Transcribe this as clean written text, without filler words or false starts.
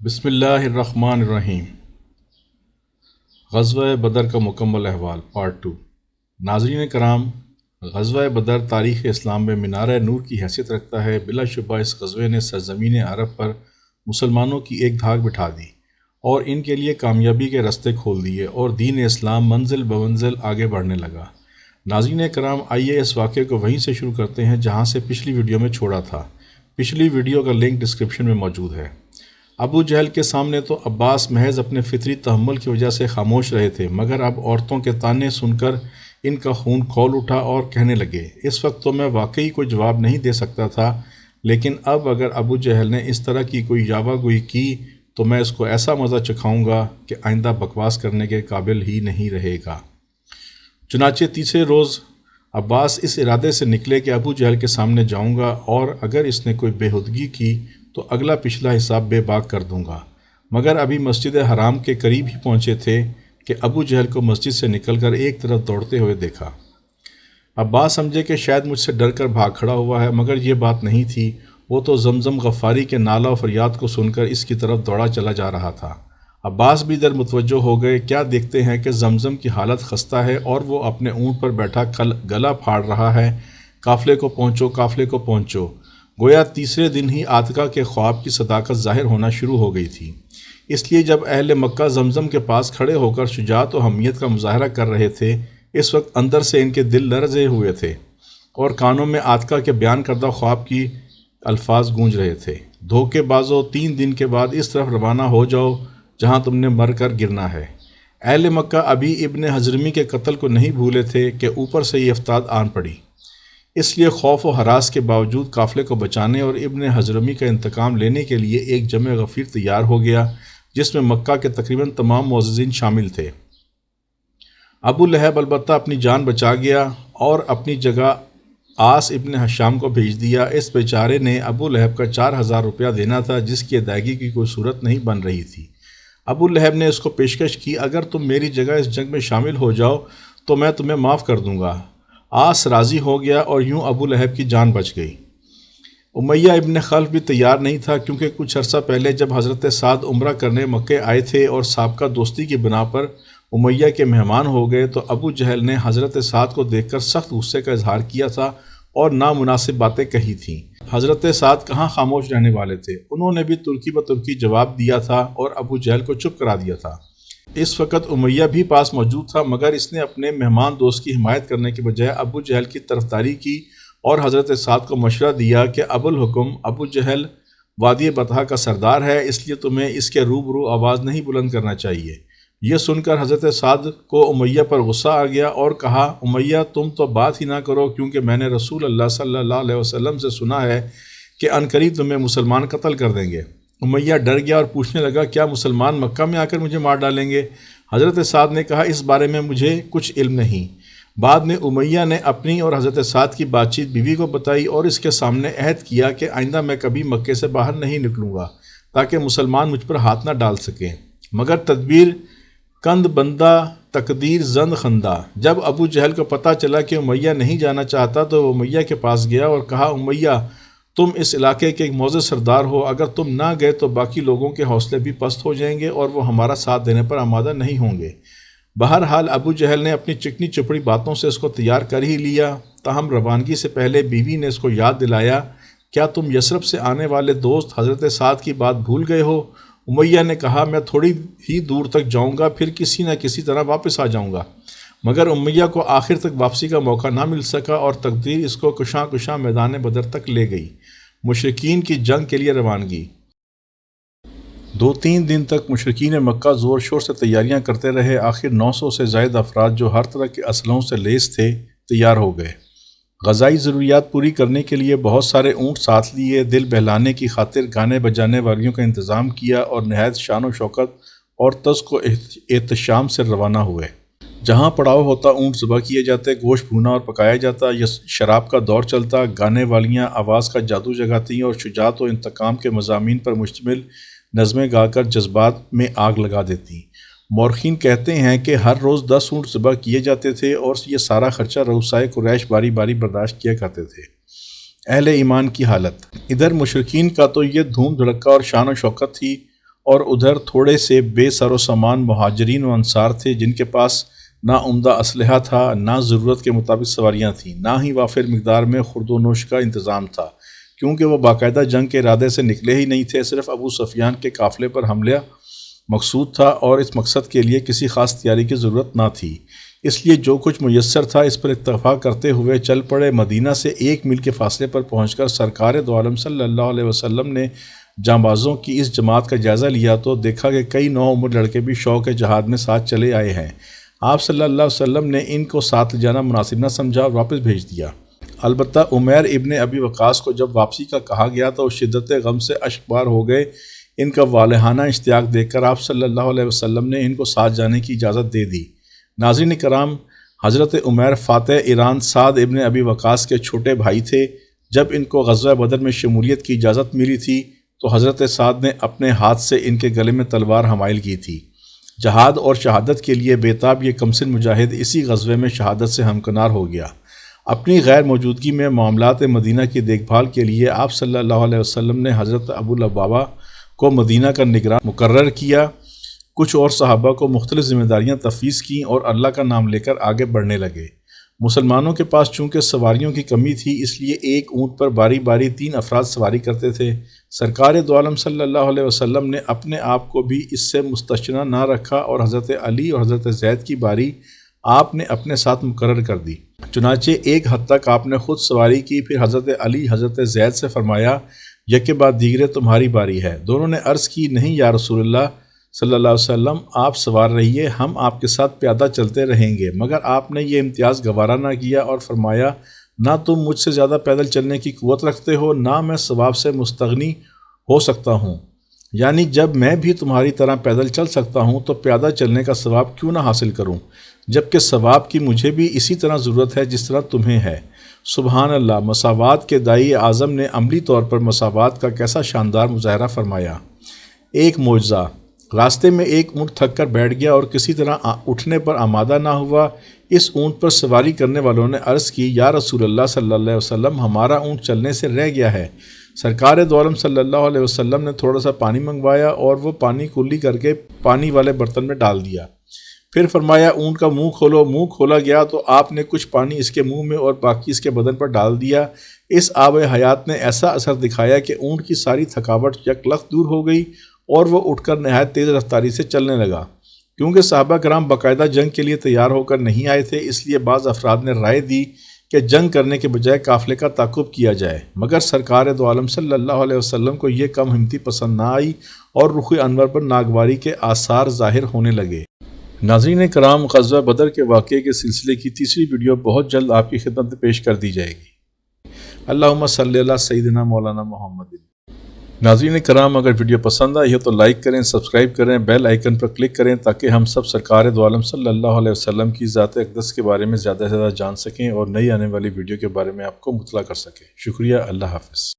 بسم اللہ الرحمن الرحیم۔ غزوہ بدر کا مکمل احوال پارٹ 2۔ ناظرین کرام، غزوہ بدر تاریخ اسلام میں مینارہ نور کی حیثیت رکھتا ہے۔ بلا شبہ اس غزوے نے سرزمین عرب پر مسلمانوں کی ایک دھاک بٹھا دی اور ان کے لیے کامیابی کے راستے کھول دیے اور دین اسلام منزل بمنزل آگے بڑھنے لگا۔ ناظرین کرام، آئیے اس واقعے کو وہیں سے شروع کرتے ہیں جہاں سے پچھلی ویڈیو میں چھوڑا تھا۔ پچھلی ویڈیو کا لنک ڈسکرپشن میں موجود ہے۔ ابو جہل کے سامنے تو عباس محض اپنے فطری تحمل کی وجہ سے خاموش رہے تھے، مگر اب عورتوں کے طعنے سن کر ان کا خون کھول اٹھا اور کہنے لگے، اس وقت تو میں واقعی کوئی جواب نہیں دے سکتا تھا، لیکن اب اگر ابو جہل نے اس طرح کی کوئی یاوہ گوئی کی تو میں اس کو ایسا مزہ چکھاؤں گا کہ آئندہ بکواس کرنے کے قابل ہی نہیں رہے گا۔ چنانچہ تیسرے روز عباس اس ارادے سے نکلے کہ ابو جہل کے سامنے جاؤں گا اور اگر اس نے کوئی بےہودگی کی تو اگلا پچھلا حساب بے باک کر دوں گا۔ مگر ابھی مسجد حرام کے قریب ہی پہنچے تھے کہ ابو جہل کو مسجد سے نکل کر ایک طرف دوڑتے ہوئے دیکھا۔ عباس سمجھے کہ شاید مجھ سے ڈر کر بھاگ کھڑا ہوا ہے، مگر یہ بات نہیں تھی۔ وہ تو زمزم غفاری کے نالہ و فریاد کو سن کر اس کی طرف دوڑا چلا جا رہا تھا۔ عباس بھی ادھر متوجہ ہو گئے۔ کیا دیکھتے ہیں کہ زمزم کی حالت خستہ ہے اور وہ اپنے اونٹ پر بیٹھا گلا پھاڑ رہا ہے، قافلے کو پہنچو، قافلے کو پہنچو۔ گویا تیسرے دن ہی عاتکہ کے خواب کی صداقت ظاہر ہونا شروع ہو گئی تھی۔ اس لیے جب اہل مکہ زمزم کے پاس کھڑے ہو کر شجاعت و حمیت کا مظاہرہ کر رہے تھے، اس وقت اندر سے ان کے دل لرزے ہوئے تھے اور کانوں میں عاتکہ کے بیان کردہ خواب کی الفاظ گونج رہے تھے۔ دھوکے بازو، 3 دن کے بعد اس طرف روانہ ہو جاؤ جہاں تم نے مر کر گرنا ہے۔ اہل مکہ ابھی ابن حضرمی کے قتل کو نہیں بھولے تھے کہ اوپر سے یہ افتاد آن پڑی۔ اس لیے خوف و ہراس کے باوجود قافلے کو بچانے اور ابن حضرمی کا انتقام لینے کے لیے ایک جمع غفیر تیار ہو گیا، جس میں مکہ کے تقریباً تمام معززین شامل تھے۔ ابو لہب البتہ اپنی جان بچا گیا اور اپنی جگہ آس ابن حشام کو بھیج دیا۔ اس بیچارے نے ابو لہب کا 4000 روپیہ دینا تھا، جس کی ادائیگی کی کوئی صورت نہیں بن رہی تھی۔ ابو لہب نے اس کو پیشکش کی، اگر تم میری جگہ اس جنگ میں شامل ہو جاؤ تو میں تمہیں معاف کر دوں گا۔ آس راضی ہو گیا اور یوں ابو لہب کی جان بچ گئی۔ امیہ ابن خلف بھی تیار نہیں تھا، کیونکہ کچھ عرصہ پہلے جب حضرت سعد عمرہ کرنے مکے آئے تھے اور سابقہ دوستی کی بنا پر امیہ کے مہمان ہو گئے تو ابو جہل نے حضرت سعد کو دیکھ کر سخت غصے کا اظہار کیا تھا اور نامناسب باتیں کہی تھیں۔ حضرت سعد کہاں خاموش رہنے والے تھے، انہوں نے بھی ترکی بترکی جواب دیا تھا اور ابو جہل کو چپ کرا دیا تھا۔ اس وقت امیہ بھی پاس موجود تھا، مگر اس نے اپنے مہمان دوست کی حمایت کرنے کے بجائے ابو جہل کی طرفداری کی اور حضرت سعد کو مشورہ دیا کہ ابو الحکم ابو جہل وادی بطحا کا سردار ہے، اس لیے تمہیں اس کے روبرو آواز نہیں بلند کرنا چاہیے۔ یہ سن کر حضرت سعد کو امیہ پر غصہ آ گیا اور کہا، امیہ تم تو بات ہی نہ کرو، کیونکہ میں نے رسول اللہ صلی اللہ علیہ وسلم سے سنا ہے کہ عنقریب تمہیں مسلمان قتل کر دیں گے۔ امیہ ڈر گیا اور پوچھنے لگا، کیا مسلمان مکہ میں آ کر مجھے مار ڈالیں گے؟ حضرت سعد نے کہا، اس بارے میں مجھے کچھ علم نہیں۔ بعد میں امیہ نے اپنی اور حضرت سعد کی بات چیت بیوی کو بتائی اور اس کے سامنے عہد کیا کہ آئندہ میں کبھی مکے سے باہر نہیں نکلوں گا تاکہ مسلمان مجھ پر ہاتھ نہ ڈال سکیں۔ مگر تدبیر کند بندہ تقدیر زند خندہ۔ جب ابو جہل کو پتہ چلا کہ امیہ نہیں جانا چاہتا تو وہ امیہ کے پاس گیا اور کہا، امیہ تم اس علاقے کے ایک معزز سردار ہو، اگر تم نہ گئے تو باقی لوگوں کے حوصلے بھی پست ہو جائیں گے اور وہ ہمارا ساتھ دینے پر آمادہ نہیں ہوں گے۔ بہرحال ابو جہل نے اپنی چکنی چپڑی باتوں سے اس کو تیار کر ہی لیا، تاہم روانگی سے پہلے بیوی نے اس کو یاد دلایا، کیا تم یثرب سے آنے والے دوست حضرت سعد کی بات بھول گئے ہو؟ امیہ نے کہا، میں تھوڑی ہی دور تک جاؤں گا، پھر کسی نہ کسی طرح واپس آ جاؤں گا۔ مگر امیہ کو آخر تک واپسی کا موقع نہ مل سکا اور تقدیر اس کو کشاں کشاں میدان بدر تک لے گئی۔ مشرکین کی جنگ کے لیے روانگی۔ 2-3 دن تک مشرکین مکہ زور شور سے تیاریاں کرتے رہے۔ آخر 900 سے زائد افراد جو ہر طرح کے اسلحوں سے لیس تھے تیار ہو گئے۔ غذائی ضروریات پوری کرنے کے لیے بہت سارے اونٹ ساتھ لیے، دل بہلانے کی خاطر گانے بجانے والیوں کا انتظام کیا اور نہایت شان و شوکت اور تزک و احتشام سے روانہ ہوئے۔ جہاں پڑاؤ ہوتا اونٹ ذبح کیے جاتے، گوشت بھونا اور پکایا جاتا، شراب کا دور چلتا، گانے والیاں آواز کا جادو جگاتی اور شجاعت و انتقام کے مضامین پر مشتمل نظمیں گا کر جذبات میں آگ لگا دیتی۔ مورخین کہتے ہیں کہ ہر روز 10 اونٹ ذبح کیے جاتے تھے اور یہ سارا خرچہ رؤسائے قریش باری باری برداشت کیا کرتے تھے۔ اہل ایمان کی حالت۔ ادھر مشرکین کا تو یہ دھوم دھڑکا اور شان و شوکت تھی اور ادھر تھوڑے سے بے سر و سامان مہاجرین و انصار تھے جن کے پاس نہ عمدہ اسلحہ تھا، نہ ضرورت کے مطابق سواریاں تھیں، نہ ہی وافر مقدار میں خورد و نوش کا انتظام تھا، کیونکہ وہ باقاعدہ جنگ کے ارادے سے نکلے ہی نہیں تھے۔ صرف ابو سفیان کے قافلے پر حملہ مقصود تھا اور اس مقصد کے لیے کسی خاص تیاری کی ضرورت نہ تھی، اس لیے جو کچھ میسر تھا اس پر اتفاق کرتے ہوئے چل پڑے۔ مدینہ سے 1 میل کے فاصلے پر پہنچ کر سرکار دو عالم صلی اللہ علیہ وسلم نے جانبازوں کی اس جماعت کا جائزہ لیا تو دیکھا کہ کئی نوعمر لڑکے بھی شوق جہاد میں ساتھ چلے آئے ہیں۔ آپ صلی اللہ علیہ وسلم نے ان کو ساتھ لے جانا مناسب نہ سمجھا اور واپس بھیج دیا۔ البتہ عمیر ابن ابی وقاص کو جب واپسی کا کہا گیا تو وہ شدت غم سے اشکبار ہو گئے۔ ان کا والہانہ اشتیاق دیکھ کر آپ صلی اللہ علیہ وسلم نے ان کو ساتھ جانے کی اجازت دے دی۔ ناظرین کرام، حضرت عمیر فاتح ایران سعد ابن ابی وقاص کے چھوٹے بھائی تھے۔ جب ان کو غزوہ بدر میں شمولیت کی اجازت ملی تھی تو حضرت سعد نے اپنے ہاتھ سے ان کے گلے میں تلوار حمائل کی تھی۔ جہاد اور شہادت کے لیے بیتاب یہ کمسن مجاہد اسی غزوے میں شہادت سے ہمکنار ہو گیا۔ اپنی غیر موجودگی میں معاملات مدینہ کی دیکھ بھال کے لیے آپ صلی اللہ علیہ وسلم نے حضرت ابو لبابہ کو مدینہ کا نگران مقرر کیا۔ کچھ اور صحابہ کو مختلف ذمہ داریاں تفویض کیں اور اللہ کا نام لے کر آگے بڑھنے لگے۔ مسلمانوں کے پاس چونکہ سواریوں کی کمی تھی اس لیے ایک اونٹ پر باری باری 3 افراد سواری کرتے تھے۔ سرکار دو عالم صلی اللہ علیہ وسلم نے اپنے آپ کو بھی اس سے مستثنیٰ نہ رکھا اور حضرت علی اور حضرت زید کی باری آپ نے اپنے ساتھ مقرر کر دی۔ چنانچہ ایک حد تک آپ نے خود سواری کی، پھر حضرت علی حضرت زید سے فرمایا یکے بعد دیگرے تمہاری باری ہے۔ دونوں نے عرض کی نہیں یا رسول اللہ صلی اللہ علیہ وسلم، آپ سوار رہیے، ہم آپ کے ساتھ پیادہ چلتے رہیں گے۔ مگر آپ نے یہ امتیاز گوارا نہ کیا اور فرمایا نہ تم مجھ سے زیادہ پیدل چلنے کی قوت رکھتے ہو، نہ میں ثواب سے مستغنی ہو سکتا ہوں، یعنی جب میں بھی تمہاری طرح پیدل چل سکتا ہوں تو پیادہ چلنے کا ثواب کیوں نہ حاصل کروں، جبکہ ثواب کی مجھے بھی اسی طرح ضرورت ہے جس طرح تمہیں ہے۔ سبحان اللہ، مساوات کے داعی اعظم نے عملی طور پر مساوات کا کیسا شاندار مظاہرہ فرمایا۔ ایک معجزہ، راستے میں ایک اونٹ تھک کر بیٹھ گیا اور کسی طرح اٹھنے پر آمادہ نہ ہوا۔ اس اونٹ پر سواری کرنے والوں نے عرض کی یا رسول اللہ صلی اللہ علیہ وسلم، ہمارا اونٹ چلنے سے رہ گیا ہے۔ سرکار دو عالم صلی اللہ علیہ وسلم نے تھوڑا سا پانی منگوایا اور وہ پانی کلی کر کے پانی والے برتن میں ڈال دیا۔ پھر فرمایا اونٹ کا منہ کھولو۔ منہ کھولا گیا تو آپ نے کچھ پانی اس کے منہ میں اور باقی اس کے بدن پر ڈال دیا۔ اس آب حیات نے ایسا اثر دکھایا کہ اونٹ کی ساری تھکاوٹ یکلخت دور ہو گئی اور وہ اٹھ کر نہایت تیز رفتاری سے چلنے لگا۔ کیونکہ صحابہ کرام باقاعدہ جنگ کے لیے تیار ہو کر نہیں آئے تھے، اس لیے بعض افراد نے رائے دی کہ جنگ کرنے کے بجائے قافلے کا تعاقب کیا جائے، مگر سرکار دو عالم صلی اللہ علیہ وسلم کو یہ کم ہمتی پسند نہ آئی اور رخ انور پر ناگواری کے آثار ظاہر ہونے لگے۔ ناظرین کرام، غزوہ بدر کے واقعے کے سلسلے کی تیسری ویڈیو بہت جلد آپ کی خدمت میں پیش کر دی جائے گی۔ اللہم صلی علی سیدنا مولانا محمد۔ ناظرین کرام، اگر ویڈیو پسند آئی ہے تو لائک کریں، سبسکرائب کریں، بیل آئیکن پر کلک کریں تاکہ ہم سب سرکار دو عالم صلی اللہ علیہ وسلم کی ذات اقدس کے بارے میں زیادہ سے زیادہ جان سکیں اور نئی آنے والی ویڈیو کے بارے میں آپ کو مطلع کر سکیں۔ شکریہ، اللہ حافظ۔